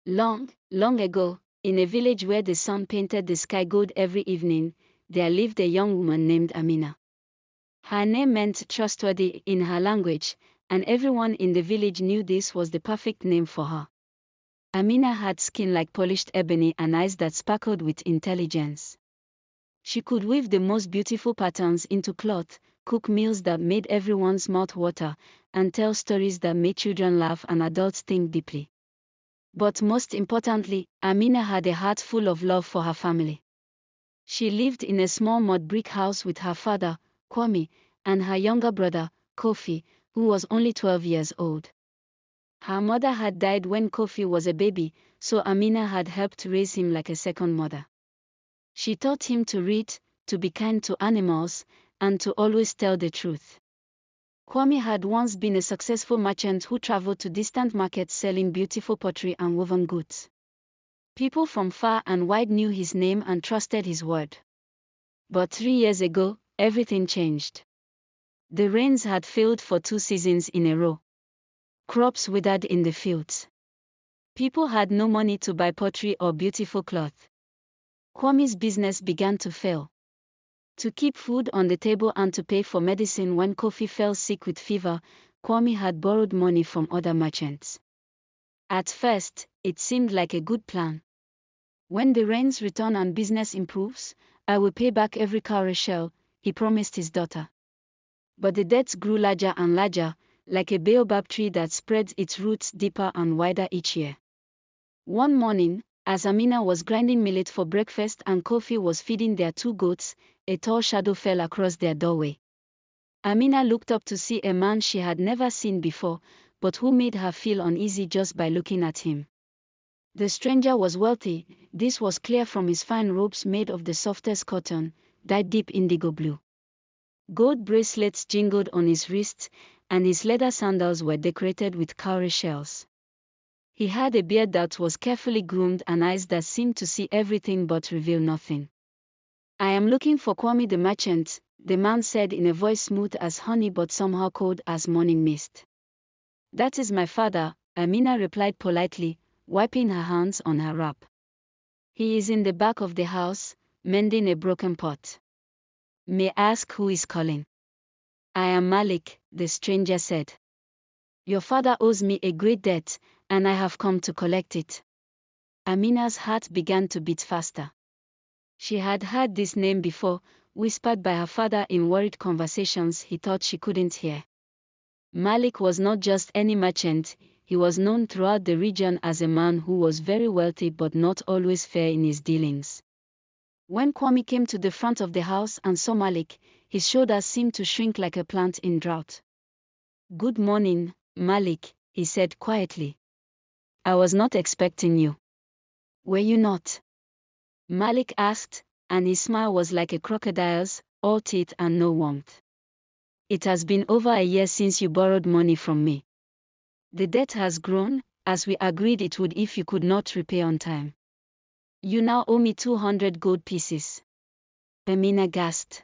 Long, long ago, in a village where the sun painted the sky gold every evening, there lived a young woman named Amina. Her name meant trustworthy in her language, and everyone in the village knew this was the perfect name for her. Amina had skin like polished ebony and eyes that sparkled with intelligence. She could weave the most beautiful patterns into cloth, cook meals that made everyone's mouth water, and tell stories that made children laugh and adults think deeply. But most importantly, Amina had a heart full of love for her family. She lived in a small mud brick house with her father, Kwame, and her younger brother, Kofi, who was only 12 years old. Her mother had died when Kofi was a baby, so Amina had helped raise him like a second mother. She taught him to read, to be kind to animals, and to always tell the truth. Kwame had once been a successful merchant who traveled to distant markets selling beautiful pottery and woven goods. People from far and wide knew his name and trusted his word. But 3 years ago, everything changed. The rains had failed for 2 seasons in a row. Crops withered in the fields. People had no money to buy pottery or beautiful cloth. Kwame's business began to fail. To keep food on the table and to pay for medicine when Kofi fell sick with fever, Kwame had borrowed money from other merchants. At first, it seemed like a good plan. When the rains return and business improves, I will pay back every cowrie shell, he promised his daughter. But the debts grew larger and larger, like a baobab tree that spreads its roots deeper and wider each year. One morning, as Amina was grinding millet for breakfast and Kofi was feeding their 2 goats, a tall shadow fell across their doorway. Amina looked up to see a man she had never seen before, but who made her feel uneasy just by looking at him. The stranger was wealthy, this was clear from his fine robes made of the softest cotton, dyed deep indigo blue. Gold bracelets jingled on his wrists, and his leather sandals were decorated with cowrie shells. He had a beard that was carefully groomed and eyes that seemed to see everything but reveal nothing. I am looking for Kwame the merchant, the man said in a voice smooth as honey but somehow cold as morning mist. That is my father, Amina replied politely, wiping her hands on her wrap. He is in the back of the house, mending a broken pot. May I ask who is calling? I am Malik, the stranger said. Your father owes me a great debt, and I have come to collect it. Amina's heart began to beat faster. She had heard this name before, whispered by her father in worried conversations he thought she couldn't hear. Malik was not just any merchant, he was known throughout the region as a man who was very wealthy but not always fair in his dealings. When Kwame came to the front of the house and saw Malik, his shoulders seemed to shrink like a plant in drought. Good morning, Malik, he said quietly. I was not expecting you. Were you not? Malik asked, and his smile was like a crocodile's, all teeth and no warmth. It has been over a year since you borrowed money from me. The debt has grown, as we agreed it would if you could not repay on time. You now owe me 200 gold pieces. Amina gasped.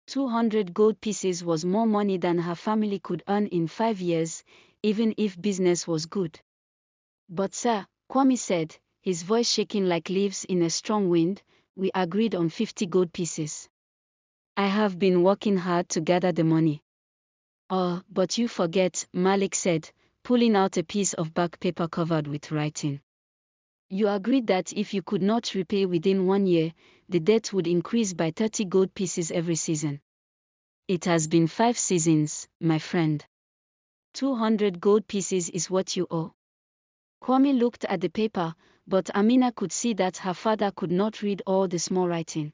200 gold pieces was more money than her family could earn in 5 years, even if business was good. But sir, Kwame said, his voice shaking like leaves in a strong wind, we agreed on 50 gold pieces. I have been working hard to gather the money. Oh, but you forget, Malik said, pulling out a piece of back paper covered with writing. You agreed that if you could not repay within 1 year, the debt would increase by 30 gold pieces every season. It has been 5 seasons, my friend. 200 gold pieces is what you owe. Kwame looked at the paper, but Amina could see that her father could not read all the small writing.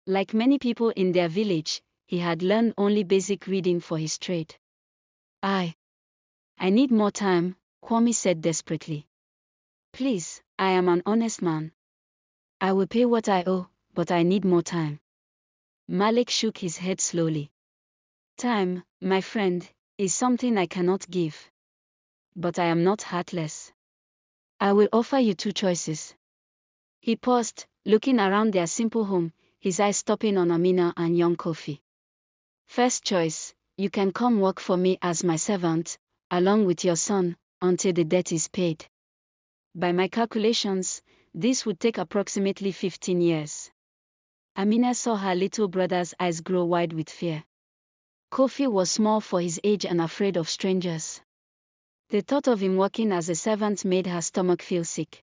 Like many people in their village, he had learned only basic reading for his trade. I need more time, Kwame said desperately. Please, I am an honest man. I will pay what I owe, but I need more time. Malik shook his head slowly. Time, my friend, is something I cannot give. But I am not heartless. I will offer you 2 choices. He paused, looking around their simple home, his eyes stopping on Amina and young Kofi. First choice, you can come work for me as my servant, along with your son, until the debt is paid. By my calculations, this would take approximately 15 years. Amina saw her little brother's eyes grow wide with fear. Kofi was small for his age and afraid of strangers. The thought of him working as a servant made her stomach feel sick.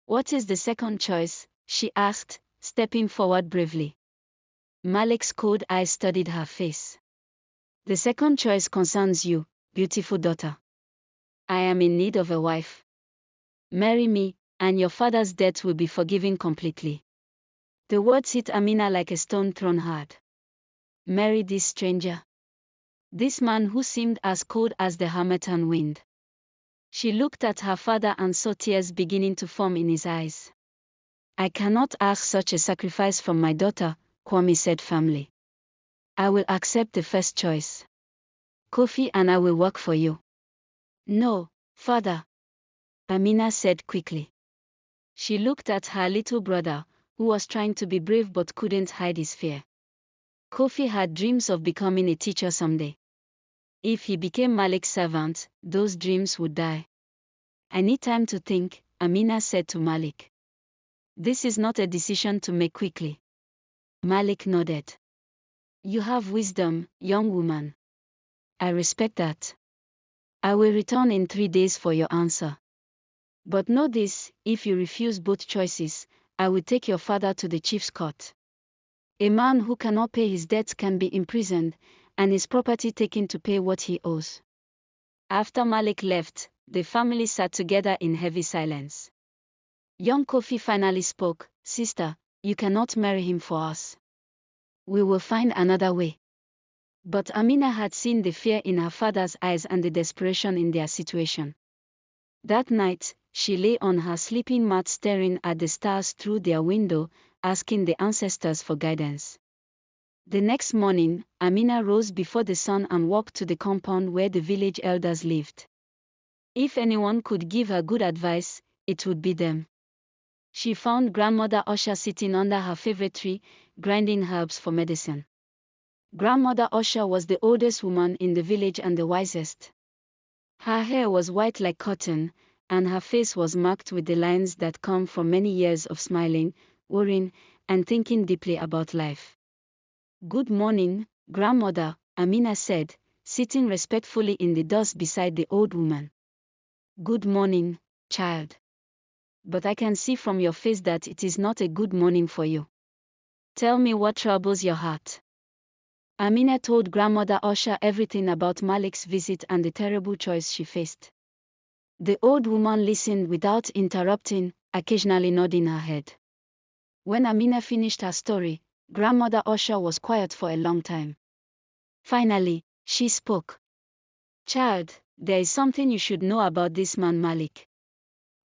"What is the second choice?" she asked, stepping forward bravely. Malik's cold eyes studied her face. "The second choice concerns you, beautiful daughter. I am in need of a wife. Marry me, and your father's debt will be forgiven completely." The words hit Amina like a stone thrown hard. Marry this stranger? This man who seemed as cold as the harmattan wind. She looked at her father and saw tears beginning to form in his eyes. "I cannot ask such a sacrifice from my daughter," Kwame said firmly. "I will accept the first choice. Kofi and I will work for you." "No, father," Amina said quickly. She looked at her little brother, who was trying to be brave but couldn't hide his fear. Kofi had dreams of becoming a teacher someday. If he became Malik's servant, those dreams would die. "I need time to think," Amina said to Malik. "This is not a decision to make quickly." Malik nodded. "You have wisdom, young woman. I respect that. I will return in 3 days for your answer. But know this, if you refuse both choices, I will take your father to the chief's court. A man who cannot pay his debts can be imprisoned, and his property taken to pay what he owes." After Malik left, the family sat together in heavy silence. Young Kofi finally spoke. "Sister, you cannot marry him for us. We will find another way." But Amina had seen the fear in her father's eyes and the desperation in their situation. That night, she lay on her sleeping mat staring at the stars through their window, asking the ancestors for guidance. The next morning, Amina rose before the sun and walked to the compound where the village elders lived. If anyone could give her good advice, it would be them. She found Grandmother Osha sitting under her favorite tree, grinding herbs for medicine. Grandmother Osha was the oldest woman in the village and the wisest. Her hair was white like cotton, and her face was marked with the lines that come from many years of smiling, worrying, and thinking deeply about life. "Good morning, Grandmother," Amina said, sitting respectfully in the dust beside the old woman. "Good morning, child. But I can see from your face that it is not a good morning for you. Tell me what troubles your heart." Amina told Grandmother Osha everything about Malik's visit and the terrible choice she faced. The old woman listened without interrupting, occasionally nodding her head. When Amina finished her story, Grandmother Osha was quiet for a long time. Finally, she spoke. "Child, there is something you should know about this man Malik.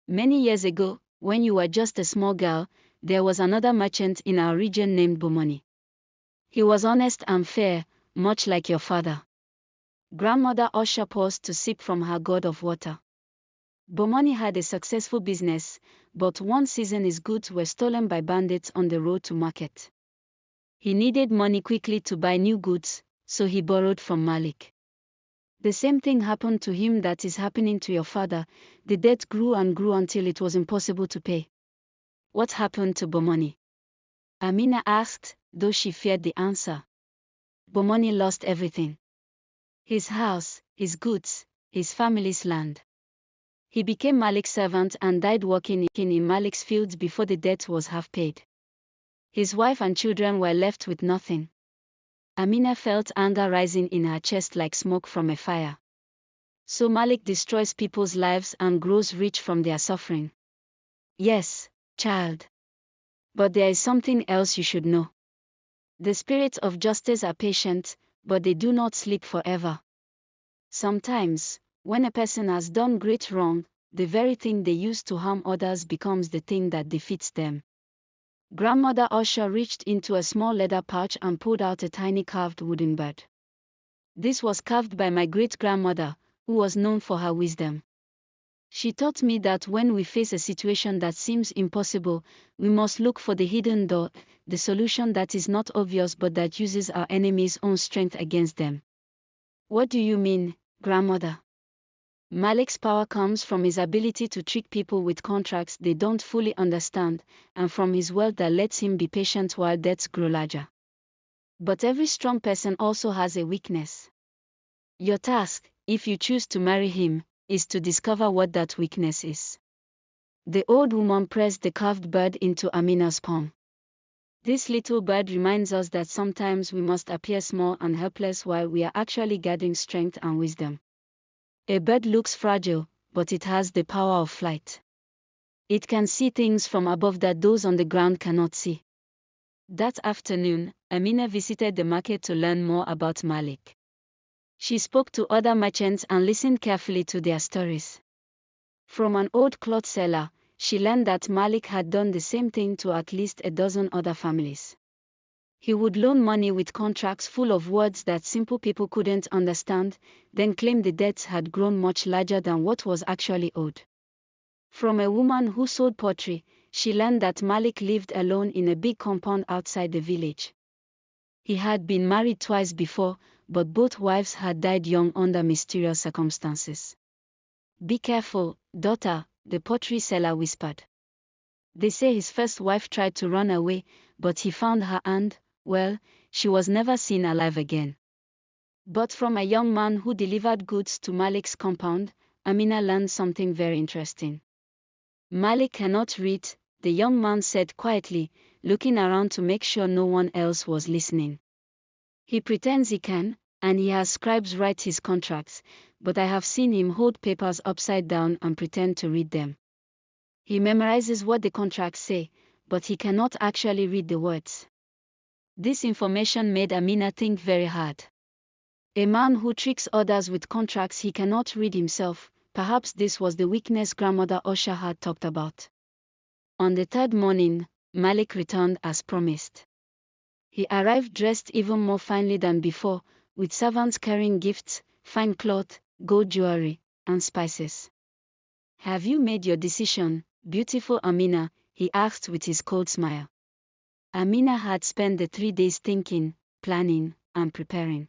Many years ago, when you were just a small girl, there was another merchant in our region named Bomoni. He was honest and fair, much like your father." Grandmother Osha paused to sip from her gourd of water. Bomoni had a successful business, but one season his goods were stolen by bandits on the road to market. He needed money quickly to buy new goods, so he borrowed from Malik. The same thing happened to him that is happening to your father. The debt grew and grew until it was impossible to pay. What happened to Bomoni? Amina asked, though she feared the answer. Bomoni lost everything. His house, his goods, his family's land. He became Malik's servant and died working in Malik's fields before the debt was half paid. His wife and children were left with nothing. Amina felt anger rising in her chest like smoke from a fire. So Malik destroys people's lives and grows rich from their suffering. Yes, child. But there is something else you should know. The spirits of justice are patient, but they do not sleep forever. Sometimes, when a person has done great wrong, the very thing they use to harm others becomes the thing that defeats them. Grandmother Osha reached into a small leather pouch and pulled out a tiny carved wooden bird. This was carved by my great-grandmother, who was known for her wisdom. She taught me that when we face a situation that seems impossible, we must look for the hidden door, the solution that is not obvious but that uses our enemy's own strength against them. What do you mean, Grandmother? Malik's power comes from his ability to trick people with contracts they don't fully understand, and from his wealth that lets him be patient while debts grow larger. But every strong person also has a weakness. Your task, if you choose to marry him, is to discover what that weakness is. The old woman pressed the carved bird into Amina's palm. This little bird reminds us that sometimes we must appear small and helpless while we are actually gathering strength and wisdom. A bird looks fragile, but it has the power of flight. It can see things from above that those on the ground cannot see. That afternoon, Amina visited the market to learn more about Malik. She spoke to other merchants and listened carefully to their stories. From an old cloth seller, she learned that Malik had done the same thing to at least a dozen other families. He would loan money with contracts full of words that simple people couldn't understand, then claim the debts had grown much larger than what was actually owed. From a woman who sold pottery, she learned that Malik lived alone in a big compound outside the village. He had been married twice before, but both wives had died young under mysterious circumstances. "Be careful, daughter," the pottery seller whispered. "They say his first wife tried to run away, but he found her and, well, she was never seen alive again." But from a young man who delivered goods to Malik's compound, Amina learned something very interesting. "Malik cannot read," the young man said quietly, looking around to make sure no one else was listening. "He pretends he can, and he has scribes write his contracts, but I have seen him hold papers upside down and pretend to read them. He memorizes what the contracts say, but he cannot actually read the words." This information made Amina think very hard. A man who tricks others with contracts he cannot read himself, perhaps this was the weakness grandmother Osha had talked about. On the third morning, Malik returned as promised. He arrived dressed even more finely than before, with servants carrying gifts, fine cloth, gold jewelry, and spices. "Have you made your decision, beautiful Amina?" he asked with his cold smile. Amina had spent the 3 days thinking, planning, and preparing.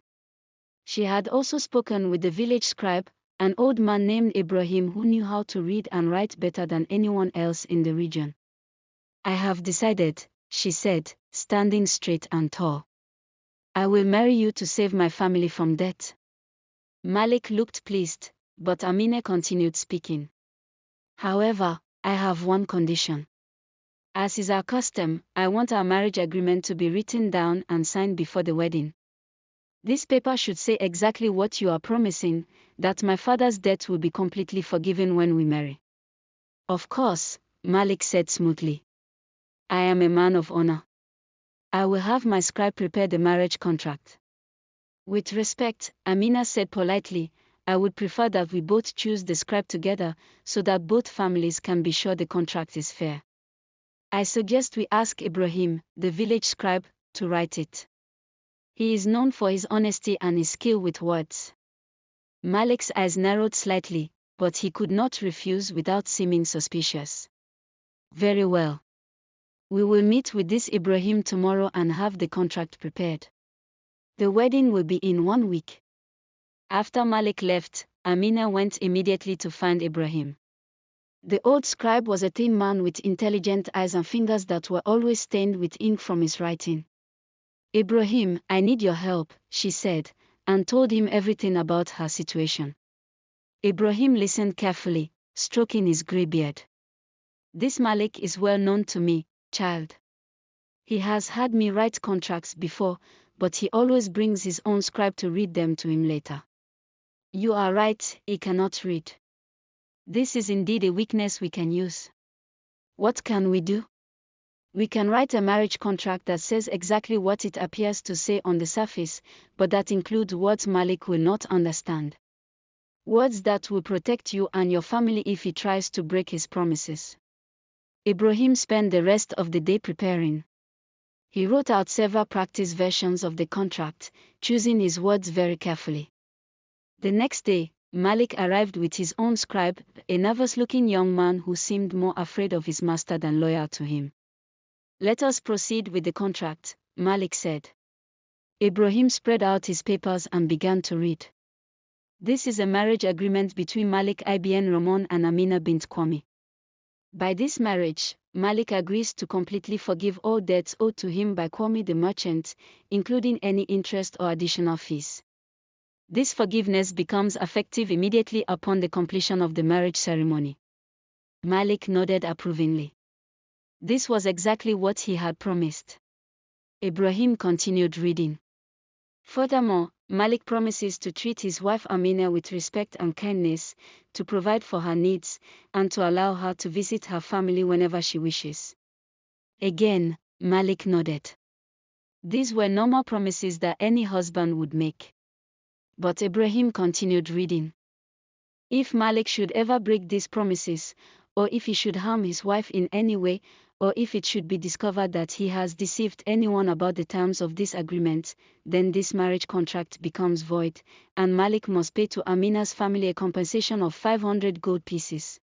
She had also spoken with the village scribe, an old man named Ibrahim who knew how to read and write better than anyone else in the region. "I have decided," she said, standing straight and tall. "I will marry you to save my family from debt." Malik looked pleased, but Amina continued speaking. "However, I have one condition. As is our custom, I want our marriage agreement to be written down and signed before the wedding. This paper should say exactly what you are promising, that my father's debt will be completely forgiven when we marry." "Of course," Malik said smoothly. "I am a man of honor. I will have my scribe prepare the marriage contract." "With respect," Amina said politely, "I would prefer that we both choose the scribe together, so that both families can be sure the contract is fair. I suggest we ask Ibrahim, the village scribe, to write it. He is known for his honesty and his skill with words." Malik's eyes narrowed slightly, but he could not refuse without seeming suspicious. "Very well. We will meet with this Ibrahim tomorrow and have the contract prepared. The wedding will be in 1 week." After Malik left, Amina went immediately to find Ibrahim. The old scribe was a thin man with intelligent eyes and fingers that were always stained with ink from his writing. "Ibrahim, I need your help," she said, and told him everything about her situation. Ibrahim listened carefully, stroking his grey beard. "This Malik is well known to me, child. He has had me write contracts before, but he always brings his own scribe to read them to him later. You are right, he cannot read. This is indeed a weakness we can use. What can we do? We can write a marriage contract that says exactly what it appears to say on the surface, but that includes words Malik will not understand. Words that will protect you and your family if he tries to break his promises." Ibrahim spent the rest of the day preparing. He wrote out several practice versions of the contract, choosing his words very carefully. The next day, Malik arrived with his own scribe, a nervous-looking young man who seemed more afraid of his master than loyal to him. "Let us proceed with the contract," Malik said. Ibrahim spread out his papers and began to read. This is a marriage agreement between Malik ibn Ramon and Amina bint Kwame. By this marriage, Malik agrees to completely forgive all debts owed to him by Kwame the merchant, including any interest or additional fees. This forgiveness becomes effective immediately upon the completion of the marriage ceremony. Malik nodded approvingly. This was exactly what he had promised. Ibrahim continued reading. Furthermore, Malik promises to treat his wife Amina with respect and kindness, to provide for her needs, and to allow her to visit her family whenever she wishes. Again, Malik nodded. These were normal promises that any husband would make. But Ibrahim continued reading. If Malik should ever break these promises, or if he should harm his wife in any way, or if it should be discovered that he has deceived anyone about the terms of this agreement, then this marriage contract becomes void, and Malik must pay to Amina's family a compensation of 500 gold pieces.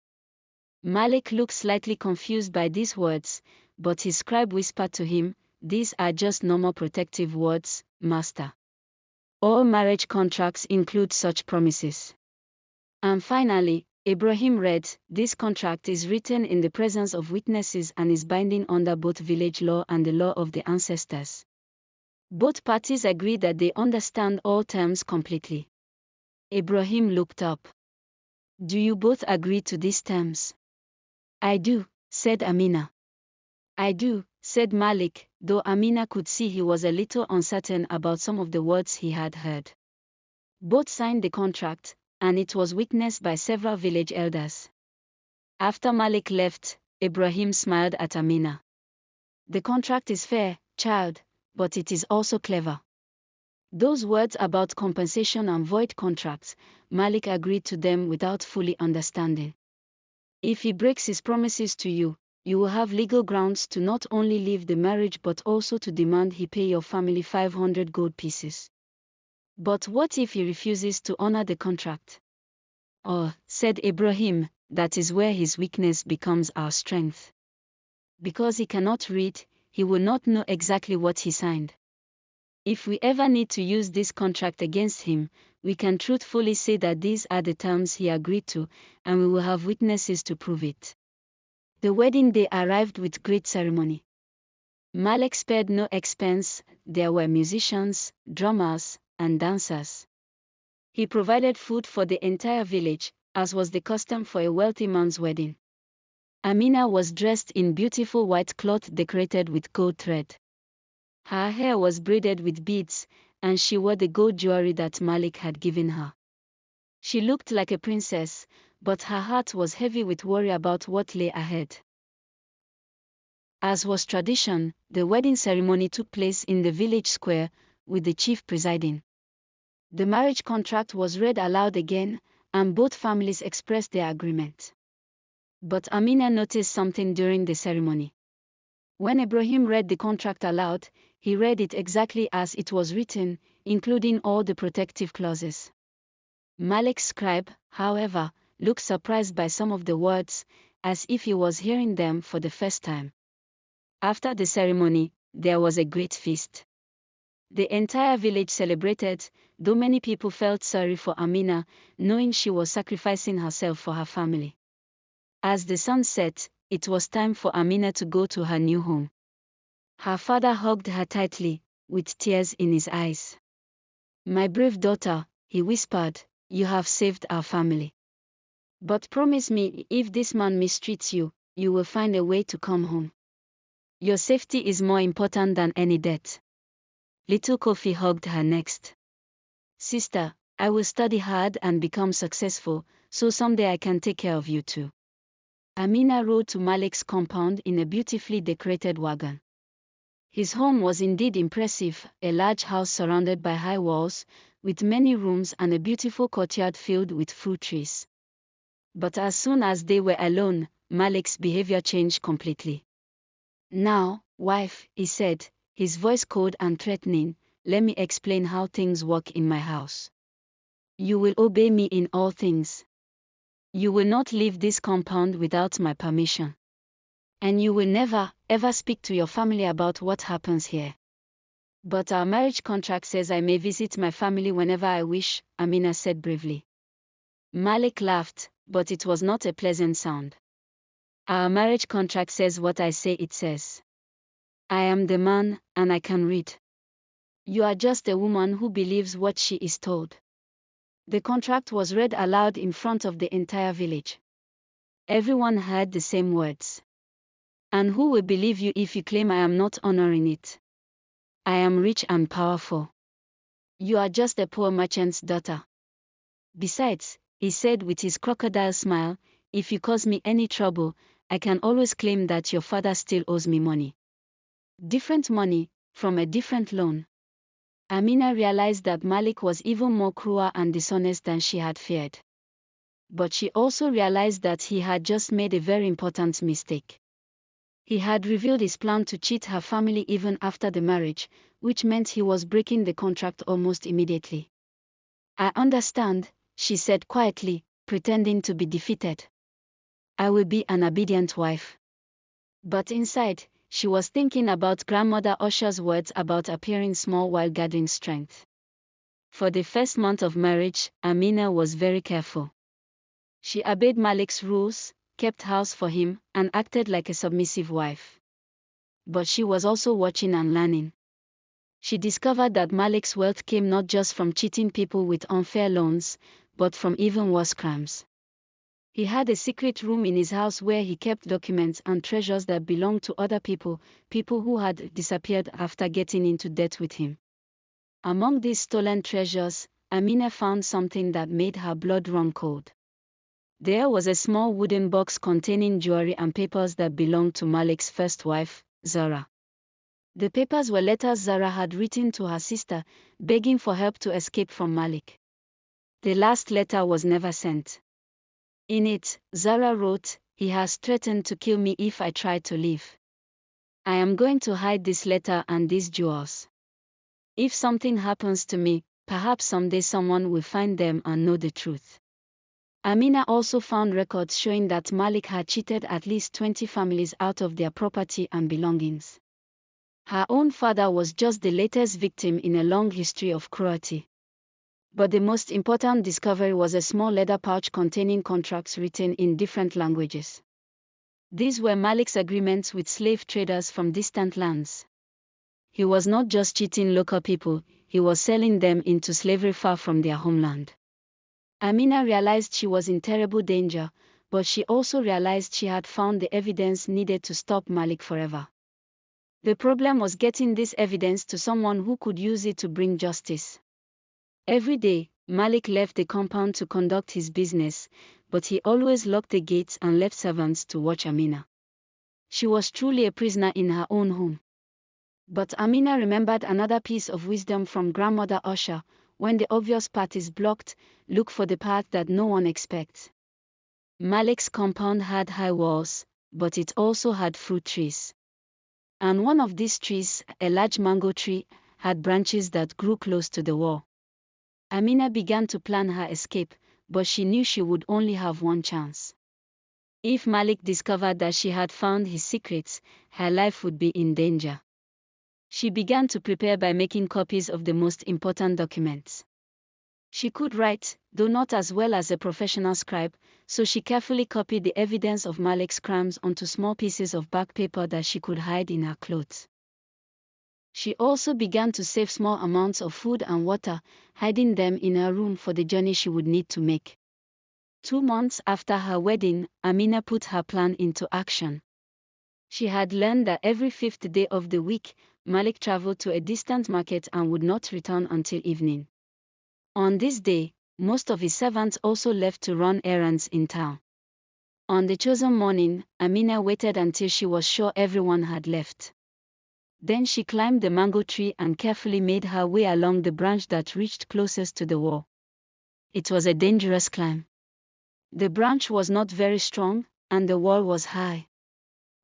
Malik looked slightly confused by these words, but his scribe whispered to him, "These are just normal protective words, master. All marriage contracts include such promises." And finally, Ibrahim read, "This contract is written in the presence of witnesses and is binding under both village law and the law of the ancestors. Both parties agree that they understand all terms completely." Ibrahim looked up. "Do you both agree to these terms?" "I do," said Amina. "I do," said Malik, though Amina could see he was a little uncertain about some of the words he had heard. Both signed the contract, and it was witnessed by several village elders. After Malik left, Ibrahim smiled at Amina. "The contract is fair, child, but it is also clever." Those words about compensation and void contracts, Malik agreed to them without fully understanding. If he breaks his promises to you, you will have legal grounds to not only leave the marriage but also to demand he pay your family 500 gold pieces. But what if he refuses to honor the contract? "Oh," said Ibrahim, "that is where his weakness becomes our strength. Because he cannot read, he will not know exactly what he signed. If we ever need to use this contract against him, we can truthfully say that these are the terms he agreed to, and we will have witnesses to prove it." The wedding day arrived with great ceremony. Malik spared no expense. There were musicians, drummers, and dancers. He provided food for the entire village, as was the custom for a wealthy man's wedding. Amina was dressed in beautiful white cloth decorated with gold thread. Her hair was braided with beads, and she wore the gold jewelry that Malik had given her. She looked like a princess, but her heart was heavy with worry about what lay ahead. As was tradition, the wedding ceremony took place in the village square, with the chief presiding. The marriage contract was read aloud again, and both families expressed their agreement. But Amina noticed something during the ceremony. When Ibrahim read the contract aloud, he read it exactly as it was written, including all the protective clauses. Malik's scribe, however, looked surprised by some of the words, as if he was hearing them for the first time. After the ceremony, there was a great feast. The entire village celebrated, though many people felt sorry for Amina, knowing she was sacrificing herself for her family. As the sun set, it was time for Amina to go to her new home. Her father hugged her tightly, with tears in his eyes. "My brave daughter," he whispered, "you have saved our family. But promise me, if this man mistreats you, you will find a way to come home. Your safety is more important than any debt." Little Kofi hugged her next. "Sister, I will study hard and become successful, so someday I can take care of you too." Amina rode to Malik's compound in a beautifully decorated wagon. His home was indeed impressive, a large house surrounded by high walls, with many rooms and a beautiful courtyard filled with fruit trees. But as soon as they were alone, Malik's behavior changed completely. "Now, wife," he said, his voice cold and threatening, "let me explain how things work in my house. You will obey me in all things. You will not leave this compound without my permission. And you will never, ever speak to your family about what happens here." "But our marriage contract says I may visit my family whenever I wish," Amina said bravely. Malik laughed, but it was not a pleasant sound. Our marriage contract says what I say it says. I am the man, and I can read. You are just a woman who believes what she is told. The contract was read aloud in front of the entire village. Everyone heard the same words. And who will believe you if you claim I am not honoring it? I am rich and powerful. You are just a poor merchant's daughter. Besides, he said with his crocodile smile, if you cause me any trouble, I can always claim that your father still owes me money. Different money, from a different loan. Amina realized that Malik was even more cruel and dishonest than she had feared. But she also realized that he had just made a very important mistake. He had revealed his plan to cheat her family even after the marriage, which meant he was breaking the contract almost immediately. I understand, she said quietly, pretending to be defeated. I will be an obedient wife. But inside, she was thinking about grandmother Usher's words about appearing small while gathering strength. For the first month of marriage, Amina was very careful. She obeyed Malik's rules, kept house for him, and acted like a submissive wife. But she was also watching and learning. She discovered that Malik's wealth came not just from cheating people with unfair loans, but from even worse crimes. He had a secret room in his house where he kept documents and treasures that belonged to other people, people who had disappeared after getting into debt with him. Among these stolen treasures, Amina found something that made her blood run cold. There was a small wooden box containing jewelry and papers that belonged to Malik's first wife, Zara. The papers were letters Zara had written to her sister, begging for help to escape from Malik. The last letter was never sent. In it, Zara wrote, "He has threatened to kill me if I try to leave. I am going to hide this letter and these jewels. If something happens to me, perhaps someday someone will find them and know the truth." Amina also found records showing that Malik had cheated at least 20 families out of their property and belongings. Her own father was just the latest victim in a long history of cruelty. But the most important discovery was a small leather pouch containing contracts written in different languages. These were Malik's agreements with slave traders from distant lands. He was not just cheating local people, he was selling them into slavery far from their homeland. Amina realized she was in terrible danger, but she also realized she had found the evidence needed to stop Malik forever. The problem was getting this evidence to someone who could use it to bring justice. Every day, Malik left the compound to conduct his business, but he always locked the gates and left servants to watch Amina. She was truly a prisoner in her own home. But Amina remembered another piece of wisdom from grandmother Usher: when the obvious path is blocked, look for the path that no one expects. Malik's compound had high walls, but it also had fruit trees. And one of these trees, a large mango tree, had branches that grew close to the wall. Amina began to plan her escape, but she knew she would only have one chance. If Malik discovered that she had found his secrets, her life would be in danger. She began to prepare by making copies of the most important documents. She could write, though not as well as a professional scribe, so she carefully copied the evidence of Malik's crimes onto small pieces of bark paper that she could hide in her clothes. She also began to save small amounts of food and water, hiding them in her room for the journey she would need to make. 2 months after her wedding, Amina put her plan into action. She had learned that every 5th day of the week, Malik traveled to a distant market and would not return until evening. On this day, most of his servants also left to run errands in town. On the chosen morning, Amina waited until she was sure everyone had left. Then she climbed the mango tree and carefully made her way along the branch that reached closest to the wall. It was a dangerous climb. The branch was not very strong, and the wall was high.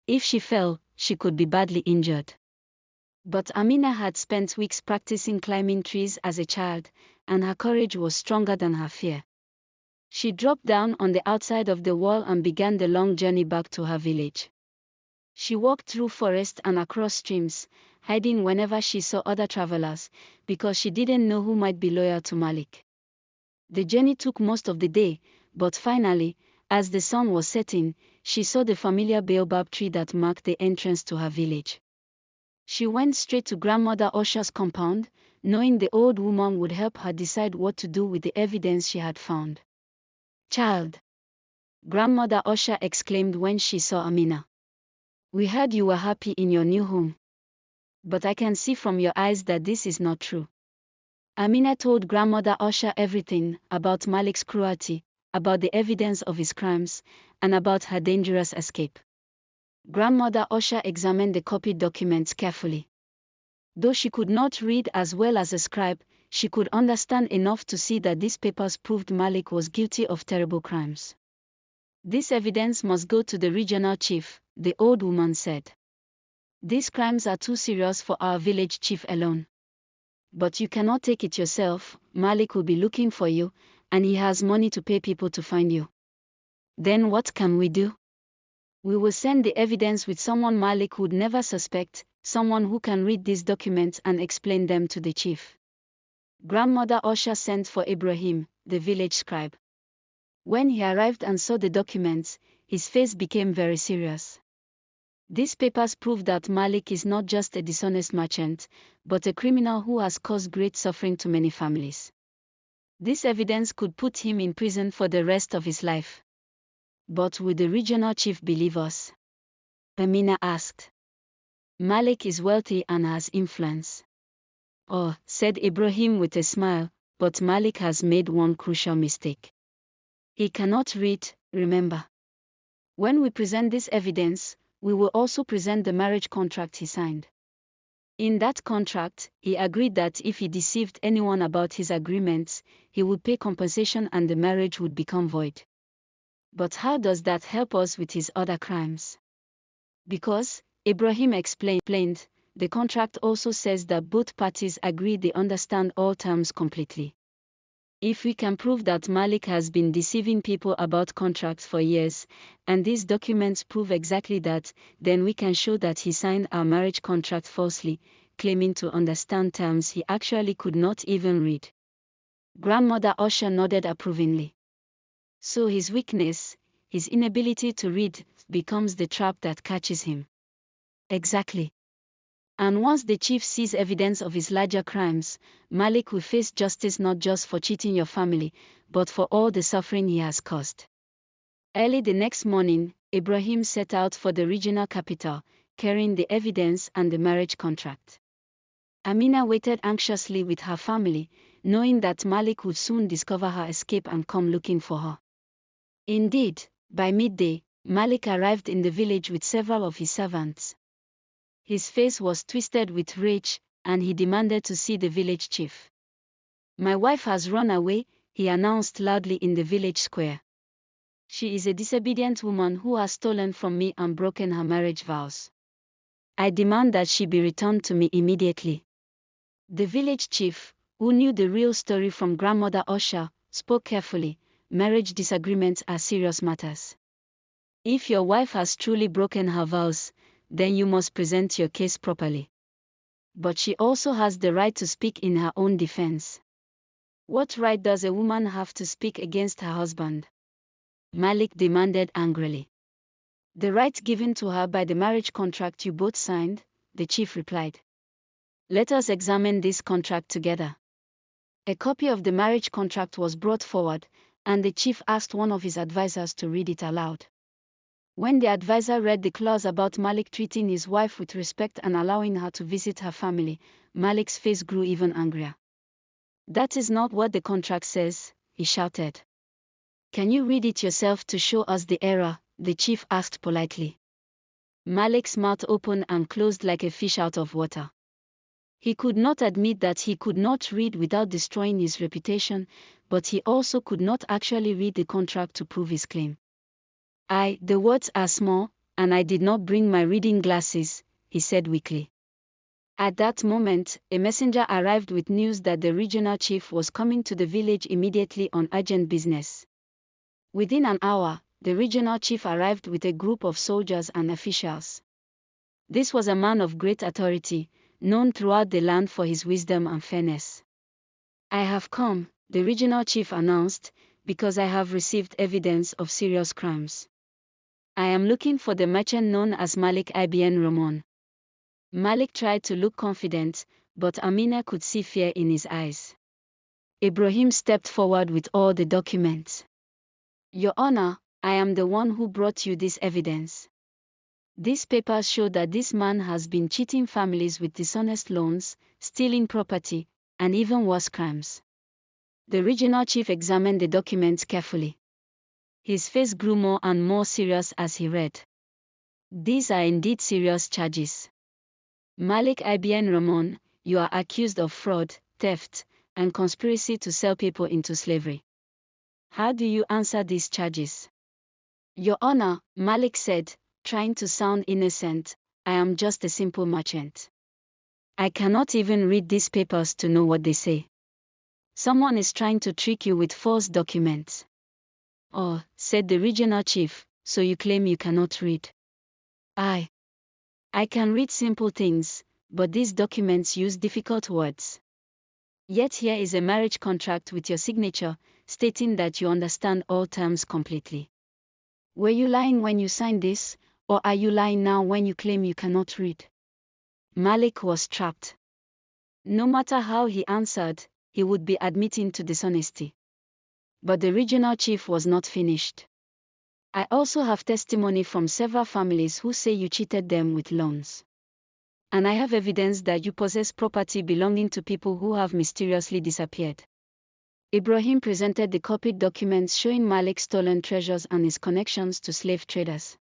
If she fell, she could be badly injured. But Amina had spent weeks practicing climbing trees as a child, and her courage was stronger than her fear. She dropped down on the outside of the wall and began the long journey back to her village. She walked through forest and across streams, hiding whenever she saw other travelers, because she didn't know who might be loyal to Malik. The journey took most of the day, but finally, as the sun was setting, she saw the familiar baobab tree that marked the entrance to her village. She went straight to Grandmother Osha's compound, knowing the old woman would help her decide what to do with the evidence she had found. "Child," Grandmother Osha exclaimed when she saw Amina. "We heard you were happy in your new home. But I can see from your eyes that this is not true." Amina told Grandmother Osha everything about Malik's cruelty, about the evidence of his crimes, and about her dangerous escape. Grandmother Osha examined the copied documents carefully. Though she could not read as well as a scribe, she could understand enough to see that these papers proved Malik was guilty of terrible crimes. "This evidence must go to the regional chief," the old woman said. "These crimes are too serious for our village chief alone. But you cannot take it yourself. Malik will be looking for you, and he has money to pay people to find you." "Then what can we do?" "We will send the evidence with someone Malik would never suspect, someone who can read these documents and explain them to the chief." Grandmother Osha sent for Ibrahim, the village scribe. When he arrived and saw the documents, his face became very serious. "These papers prove that Malik is not just a dishonest merchant, but a criminal who has caused great suffering to many families. This evidence could put him in prison for the rest of his life." "But will the regional chief believe us?" Amina asked. "Malik is wealthy and has influence." "Oh," said Ibrahim with a smile, "but Malik has made one crucial mistake. He cannot read, remember. When we present this evidence, we will also present the marriage contract he signed. In that contract, he agreed that if he deceived anyone about his agreements, he would pay compensation and the marriage would become void. But how does that help us with his other crimes?" "Because," Ibrahim explained, "the contract also says that both parties agree they understand all terms completely. If we can prove that Malik has been deceiving people about contracts for years, and these documents prove exactly that, then we can show that he signed our marriage contract falsely, claiming to understand terms he actually could not even read." Grandmother Osha nodded approvingly. "So his weakness, his inability to read, becomes the trap that catches him." "Exactly. And once the chief sees evidence of his larger crimes, Malik will face justice not just for cheating your family, but for all the suffering he has caused." Early the next morning, Ibrahim set out for the regional capital, carrying the evidence and the marriage contract. Amina waited anxiously with her family, knowing that Malik would soon discover her escape and come looking for her. Indeed, by midday, Malik arrived in the village with several of his servants. His face was twisted with rage, and he demanded to see the village chief. "My wife has run away," he announced loudly in the village square. "She is a disobedient woman who has stolen from me and broken her marriage vows. I demand that she be returned to me immediately." The village chief, who knew the real story from Grandmother Osha, spoke carefully. "Marriage disagreements are serious matters. If your wife has truly broken her vows, then you must present your case properly. But she also has the right to speak in her own defense." "What right does a woman have to speak against her husband?" Malik demanded angrily. "The right given to her by the marriage contract you both signed," the chief replied. "Let us examine this contract together." A copy of the marriage contract was brought forward, and the chief asked one of his advisors to read it aloud. When the advisor read the clause about Malik treating his wife with respect and allowing her to visit her family, Malik's face grew even angrier. "That is not what the contract says," he shouted. "Can you read it yourself to show us the error?" the chief asked politely. Malik's mouth opened and closed like a fish out of water. He could not admit that he could not read without destroying his reputation, but he also could not actually read the contract to prove his claim. The words are small, and I did not bring my reading glasses," he said weakly. At that moment, a messenger arrived with news that the regional chief was coming to the village immediately on urgent business. Within an hour, the regional chief arrived with a group of soldiers and officials. This was a man of great authority, known throughout the land for his wisdom and fairness. "I have come," the regional chief announced, because I have received evidence of serious crimes. I am looking for the merchant known as Malik ibn Ramon. Malik tried to look confident, but Amina could see fear in his eyes. Ibrahim stepped forward with all the documents. Your Honor, I am the one who brought you this evidence. These papers show that this man has been cheating families with dishonest loans, stealing property, and even worse crimes. The regional chief examined the documents carefully. His face grew more and more serious as he read. These are indeed serious charges. Malik ibn Ramon, you are accused of fraud, theft, and conspiracy to sell people into slavery. How do you answer these charges? Your Honor, Malik said, trying to sound innocent, I am just a simple merchant. I cannot even read these papers to know what they say. Someone is trying to trick you with false documents. Oh, said the regional chief, so you claim you cannot read. I can read simple things, but these documents use difficult words. Yet here is a marriage contract with your signature, stating that you understand all terms completely. Were you lying when you signed this, or are you lying now when you claim you cannot read? Malik was trapped. No matter how he answered, he would be admitting to dishonesty. But the regional chief was not finished. I also have testimony from several families who say you cheated them with loans. And I have evidence that you possess property belonging to people who have mysteriously disappeared. Ibrahim presented the copied documents showing Malik's stolen treasures and his connections to slave traders.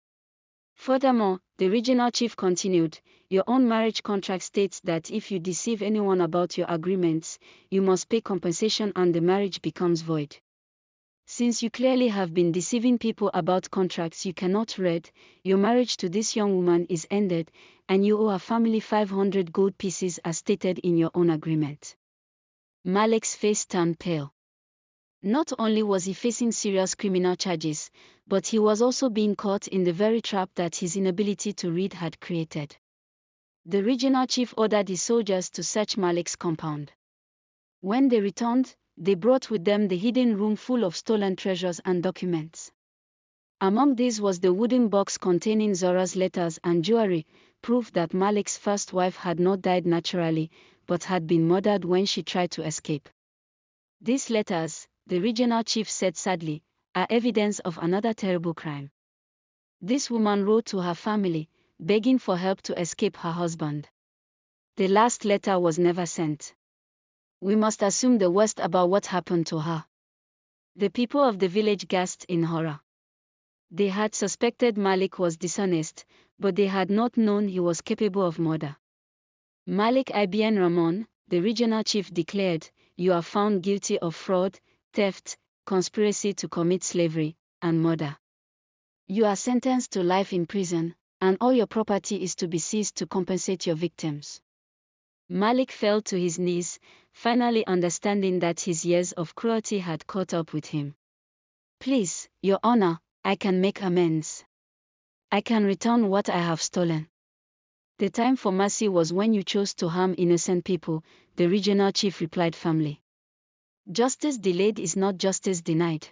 Furthermore, the regional chief continued, your own marriage contract states that if you deceive anyone about your agreements, you must pay compensation and the marriage becomes void. Since you clearly have been deceiving people about contracts you cannot read, your marriage to this young woman is ended, and you owe her family 500 gold pieces as stated in your own agreement. Malik's face turned pale. Not only was he facing serious criminal charges, but he was also being caught in the very trap that his inability to read had created. The regional chief ordered his soldiers to search Malik's compound. When they returned, they brought with them the hidden room full of stolen treasures and documents. Among these was the wooden box containing Zora's letters and jewelry, proof that Malik's first wife had not died naturally, but had been murdered when she tried to escape. These letters, the regional chief said sadly, are evidence of another terrible crime. This woman wrote to her family, begging for help to escape her husband. The last letter was never sent. We must assume the worst about what happened to her. The people of the village gasped in horror. They had suspected Malik was dishonest, but they had not known he was capable of murder. Malik ibn Ramon, the regional chief declared, you are found guilty of fraud, theft, conspiracy to commit slavery, and murder. You are sentenced to life in prison, and all your property is to be seized to compensate your victims. Malik fell to his knees, finally understanding that his years of cruelty had caught up with him. Please, Your Honor, I can make amends. I can return what I have stolen. The time for mercy was when you chose to harm innocent people, the regional chief replied firmly. Justice delayed is not justice denied.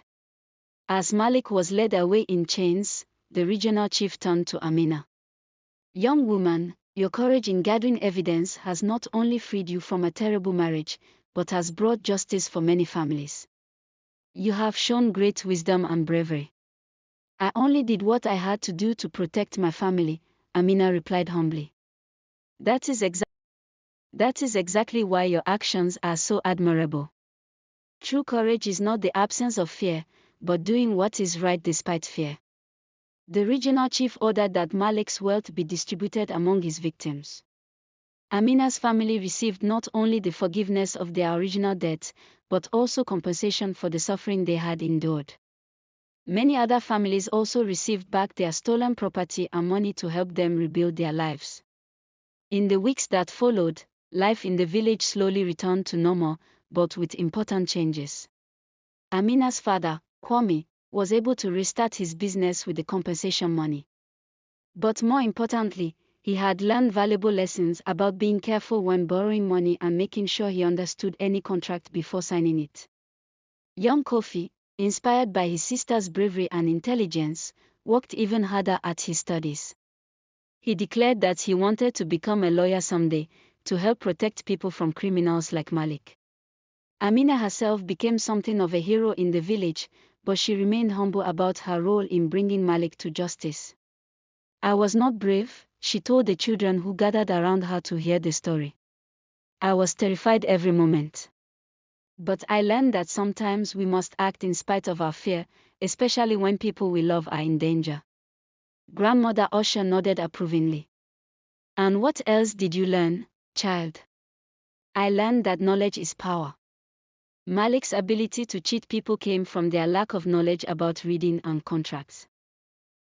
As Malik was led away in chains, the regional chief turned to Amina. Young woman, your courage in gathering evidence has not only freed you from a terrible marriage, but has brought justice for many families. You have shown great wisdom and bravery. I only did what I had to do to protect my family, Amina replied humbly. That is exactly why your actions are so admirable. True courage is not the absence of fear, but doing what is right despite fear. The regional chief ordered that Malik's wealth be distributed among his victims. Amina's family received not only the forgiveness of their original debt, but also compensation for the suffering they had endured. Many other families also received back their stolen property and money to help them rebuild their lives. In the weeks that followed, life in the village slowly returned to normal, but with important changes. Amina's father, Kwame, was able to restart his business with the compensation money. But more importantly, he had learned valuable lessons about being careful when borrowing money and making sure he understood any contract before signing it. Young Kofi, inspired by his sister's bravery and intelligence, worked even harder at his studies. He declared that he wanted to become a lawyer someday, to help protect people from criminals like Malik. Amina herself became something of a hero in the village, but she remained humble about her role in bringing Malik to justice. "I was not brave," she told the children who gathered around her to hear the story. "I was terrified every moment. But I learned that sometimes we must act in spite of our fear, especially when people we love are in danger." Grandmother Usher nodded approvingly. "And what else did you learn, child?" "I learned that knowledge is power." Malik's ability to cheat people came from their lack of knowledge about reading and contracts.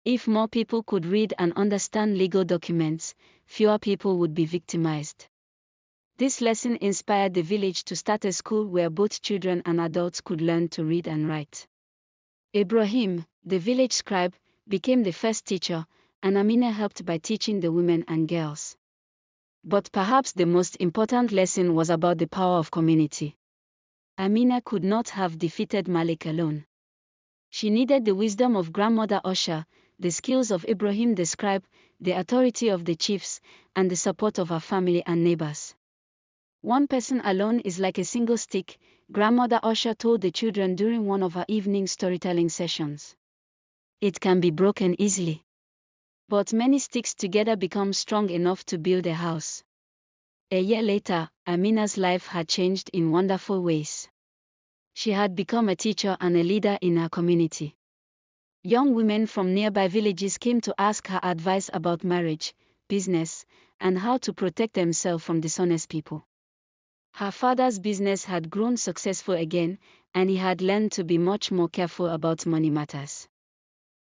If more people could read and understand legal documents, fewer people would be victimized. This lesson inspired the village to start a school where both children and adults could learn to read and write. Ibrahim, the village scribe, became the first teacher, and Amina helped by teaching the women and girls. But perhaps the most important lesson was about the power of community. Amina could not have defeated Malik alone. She needed the wisdom of Grandmother Usher, the skills of Ibrahim the scribe, the authority of the chiefs, and the support of her family and neighbors. "One person alone is like a single stick," Grandmother Usher told the children during one of her evening storytelling sessions. "It can be broken easily. But many sticks together become strong enough to build a house." A year later, Amina's life had changed in wonderful ways. She had become a teacher and a leader in her community. Young women from nearby villages came to ask her advice about marriage, business, and how to protect themselves from dishonest people. Her father's business had grown successful again, and he had learned to be much more careful about money matters.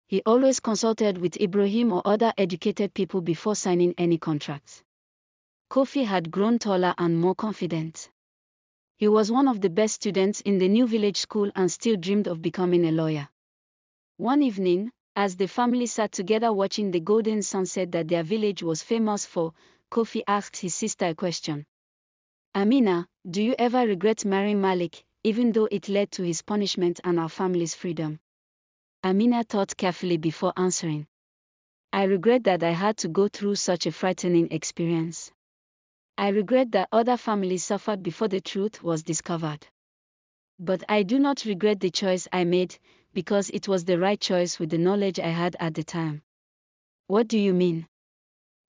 He always consulted with Ibrahim or other educated people before signing any contracts. Kofi had grown taller and more confident. He was one of the best students in the new village school and still dreamed of becoming a lawyer. One evening, as the family sat together watching the golden sunset that their village was famous for, Kofi asked his sister a question. "Amina, do you ever regret marrying Malik, even though it led to his punishment and our family's freedom?" Amina thought carefully before answering. "I regret that I had to go through such a frightening experience. I regret that other families suffered before the truth was discovered. But I do not regret the choice I made, because it was the right choice with the knowledge I had at the time." "What do you mean?"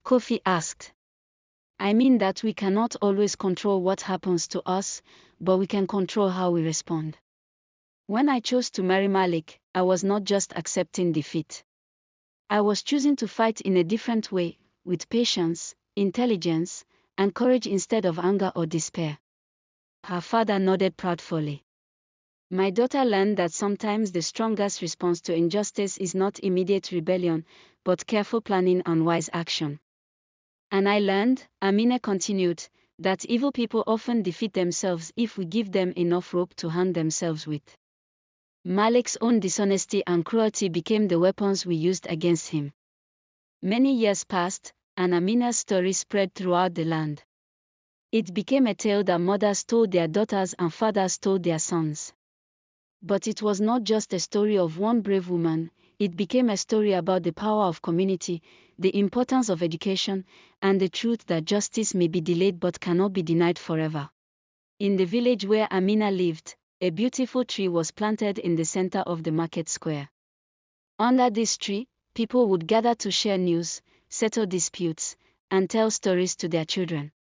Kofi asked. "I mean that we cannot always control what happens to us, but we can control how we respond. When I chose to marry Malik, I was not just accepting defeat. I was choosing to fight in a different way, with patience, intelligence, and courage instead of anger or despair." Her father nodded proudly. "My daughter learned that sometimes the strongest response to injustice is not immediate rebellion, but careful planning and wise action. And I learned," Amina continued, "that evil people often defeat themselves if we give them enough rope to hang themselves with." Malik's own dishonesty and cruelty became the weapons we used against him. Many years passed, and Amina's story spread throughout the land. It became a tale that mothers told their daughters and fathers told their sons. But it was not just a story of one brave woman, it became a story about the power of community, the importance of education, and the truth that justice may be delayed but cannot be denied forever. In the village where Amina lived, a beautiful tree was planted in the center of the market square. Under this tree, people would gather to share news, settle disputes, and tell stories to their children.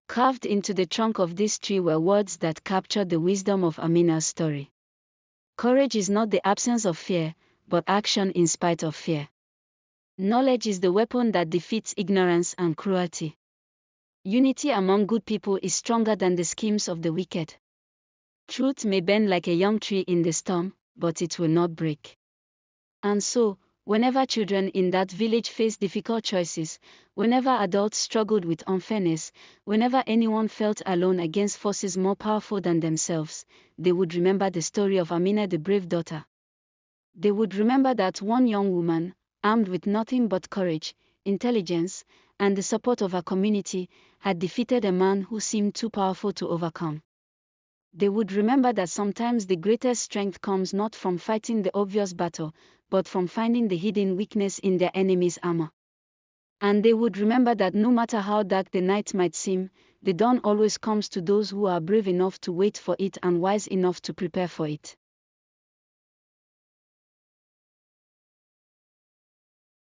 Carved into the trunk of this tree were words that captured the wisdom of Amina's story. "Courage is not the absence of fear, but action in spite of fear. Knowledge is the weapon that defeats ignorance and cruelty. Unity among good people is stronger than the schemes of the wicked. Truth may bend like a young tree in the storm, but it will not break." And so, whenever children in that village faced difficult choices, whenever adults struggled with unfairness, whenever anyone felt alone against forces more powerful than themselves, they would remember the story of Amina, the brave daughter. They would remember that one young woman, armed with nothing but courage, intelligence, and the support of her community, had defeated a man who seemed too powerful to overcome. They would remember that sometimes the greatest strength comes not from fighting the obvious battle, but from finding the hidden weakness in their enemy's armor. And they would remember that no matter how dark the night might seem, the dawn always comes to those who are brave enough to wait for it and wise enough to prepare for it.